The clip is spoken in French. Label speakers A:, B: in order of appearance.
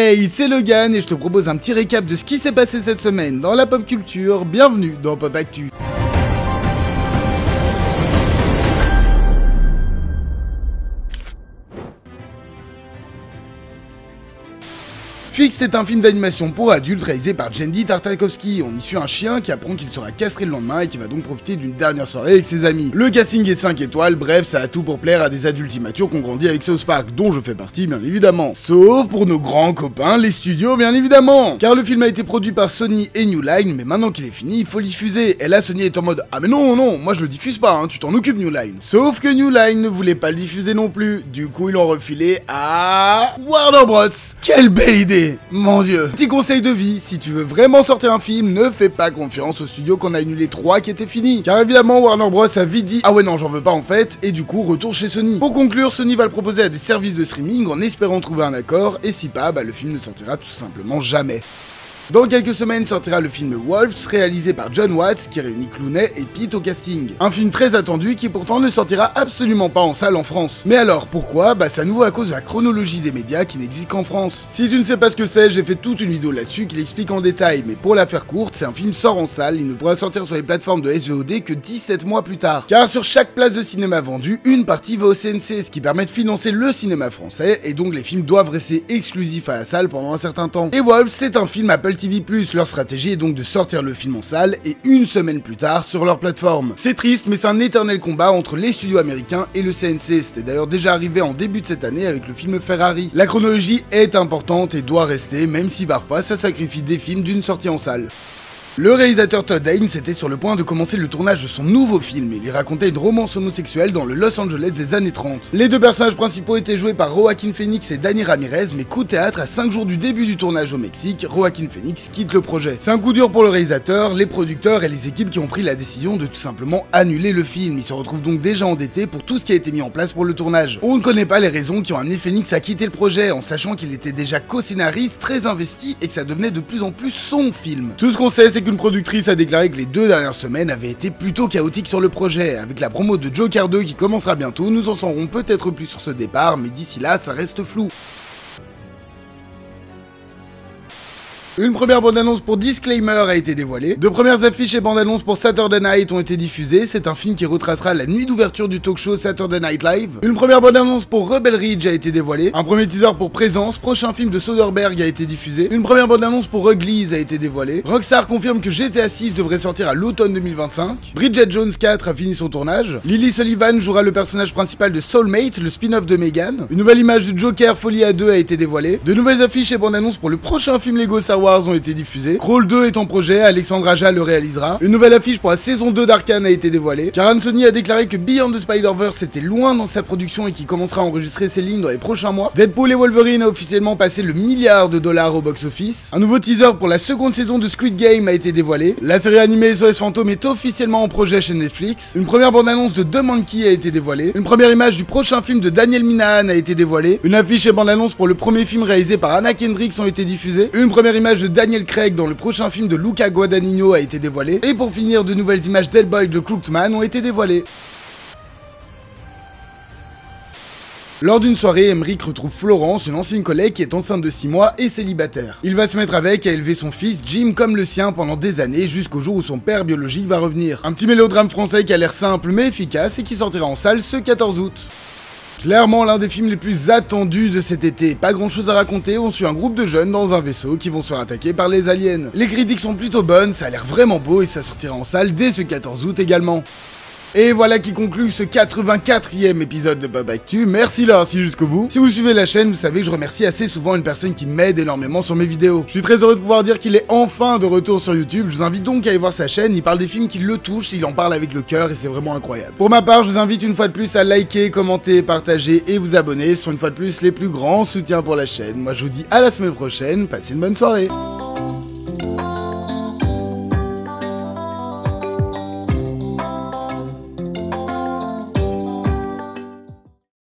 A: Hey, c'est Logan et je te propose un petit récap de ce qui s'est passé cette semaine dans la pop culture. Bienvenue dans Pop Actu. Fix est un film d'animation pour adultes réalisé par Genndy Tartakovsky. On y suit un chien qui apprend qu'il sera castré le lendemain et qui va donc profiter d'une dernière soirée avec ses amis. Le casting est 5 étoiles, bref, ça a tout pour plaire à des adultes immatures qui ont grandi avec South Park, dont je fais partie bien évidemment. Sauf pour nos grands copains, les studios bien évidemment. Car le film a été produit par Sony et New Line, mais maintenant qu'il est fini, il faut le diffuser. Et là, Sony est en mode « Ah mais non, moi je le diffuse pas, hein, tu t'en occupes New Line ». Sauf que New Line ne voulait pas le diffuser non plus. Du coup, ils l'ont refilé à Warner Bros. Quelle belle idée! Mon dieu. Petit conseil de vie, si tu veux vraiment sortir un film, ne fais pas confiance au studio qu'on a annulé 3 qui étaient finis. Car évidemment, Warner Bros a vite dit « Ah ouais non, j'en veux pas en fait », et du coup, retour chez Sony. Pour conclure, Sony va le proposer à des services de streaming en espérant trouver un accord, et si pas, le film ne sortira tout simplement jamais. Dans quelques semaines sortira le film Wolves, réalisé par Jon Watts, qui réunit Clooney et Pete au casting. Un film très attendu qui pourtant ne sortira absolument pas en salle en France. Mais alors, pourquoi? C'est à nouveau à cause de la chronologie des médias qui n'existe qu'en France. Si tu ne sais pas ce que c'est, j'ai fait toute une vidéo là-dessus qui l'explique en détail, mais pour la faire courte, c'est un film sort en salle, il ne pourra sortir sur les plateformes de SVOD que 17 mois plus tard. Car sur chaque place de cinéma vendue, une partie va au CNC, ce qui permet de financer le cinéma français, et donc les films doivent rester exclusifs à la salle pendant un certain temps. Et Wolves, c'est un film Apple TV+, leur stratégie est donc de sortir le film en salle et une semaine plus tard sur leur plateforme. C'est triste, mais c'est un éternel combat entre les studios américains et le CNC, c'était d'ailleurs déjà arrivé en début de cette année avec le film Ferrari. La chronologie est importante et doit rester, même si parfois ça sacrifie des films d'une sortie en salle. Le réalisateur Todd Haynes était sur le point de commencer le tournage de son nouveau film, il y racontait une romance homosexuelle dans le Los Angeles des années 30. Les deux personnages principaux étaient joués par Joaquin Phoenix et Danny Ramirez, mais coup de théâtre, à 5 jours du début du tournage au Mexique, Joaquin Phoenix quitte le projet. C'est un coup dur pour le réalisateur, les producteurs et les équipes qui ont pris la décision de tout simplement annuler le film. Ils se retrouvent donc déjà endettés pour tout ce qui a été mis en place pour le tournage. On ne connaît pas les raisons qui ont amené Phoenix à quitter le projet, en sachant qu'il était déjà co-scénariste, très investi et que ça devenait de plus en plus son film. Tout ce qu'on sait, c'est qu'une productrice a déclaré que les 2 dernières semaines avaient été plutôt chaotiques sur le projet. Avec la promo de Joker 2 qui commencera bientôt, nous en saurons peut-être plus sur ce départ, mais d'ici là, ça reste flou. Une première bande-annonce pour Disclaimer a été dévoilée. 2 premières affiches et bandes-annonces pour Saturday Night ont été diffusées. C'est un film qui retracera la nuit d'ouverture du talk-show Saturday Night Live. Une première bande-annonce pour Rebel Ridge a été dévoilée. Un premier teaser pour Présence, prochain film de Soderbergh a été diffusé. Une première bande-annonce pour Uglies a été dévoilée. Rockstar confirme que GTA 6 devrait sortir à l'automne 2025. Bridget Jones 4 a fini son tournage. Lily Sullivan jouera le personnage principal de Soulmate, le spin-off de Megan. Une nouvelle image de Joker Folie à 2 a été dévoilée. De nouvelles affiches et bandes-annonces pour le prochain film Lego Star Wars ont été diffusées. Crawl 2 est en projet, Alexandre Aja le réalisera. Une nouvelle affiche pour la saison 2 d'Arcane a été dévoilée. Car Sony a déclaré que Beyond the Spider-Verse était loin dans sa production et qu'il commencera à enregistrer ses lignes dans les prochains mois. Deadpool et Wolverine a officiellement passé le $1 milliard au box-office. Un nouveau teaser pour la seconde saison de Squid Game a été dévoilé. La série animée SOS Fantôme est officiellement en projet chez Netflix. Une première bande-annonce de The Monkey a été dévoilée. Une première image du prochain film de Daniel Minahan a été dévoilée. Une affiche et bande-annonce pour le premier film réalisé par Anna Kendrick ont été diffusées. Une première image de Daniel Craig dans le prochain film de Luca Guadagnino a été dévoilée. Et pour finir, de nouvelles images d'Hellboy de Crooked Man ont été dévoilées. Lors d'une soirée, Emmerich retrouve Florence, une ancienne collègue qui est enceinte de 6 mois et célibataire. Il va se mettre avec à élever son fils, Jim, comme le sien pendant des années, jusqu'au jour où son père biologique va revenir. Un petit mélodrame français qui a l'air simple mais efficace et qui sortira en salle ce 14 août. Clairement l'un des films les plus attendus de cet été. Pas grand chose à raconter, on suit un groupe de jeunes dans un vaisseau qui vont se faire attaquer par les aliens. Les critiques sont plutôt bonnes, ça a l'air vraiment beau et ça sortira en salle dès ce 14 août également. Et voilà qui conclut ce 84e épisode de Pop Actu. Merci d'avoir suivi jusqu'au bout. Si vous suivez la chaîne, vous savez que je remercie assez souvent une personne qui m'aide énormément sur mes vidéos. Je suis très heureux de pouvoir dire qu'il est enfin de retour sur YouTube. Je vous invite donc à aller voir sa chaîne. Il parle des films qui le touchent, il en parle avec le cœur et c'est vraiment incroyable. Pour ma part, je vous invite une fois de plus à liker, commenter, partager et vous abonner. Ce sont une fois de plus les plus grands soutiens pour la chaîne. Moi je vous dis à la semaine prochaine. Passez une bonne soirée.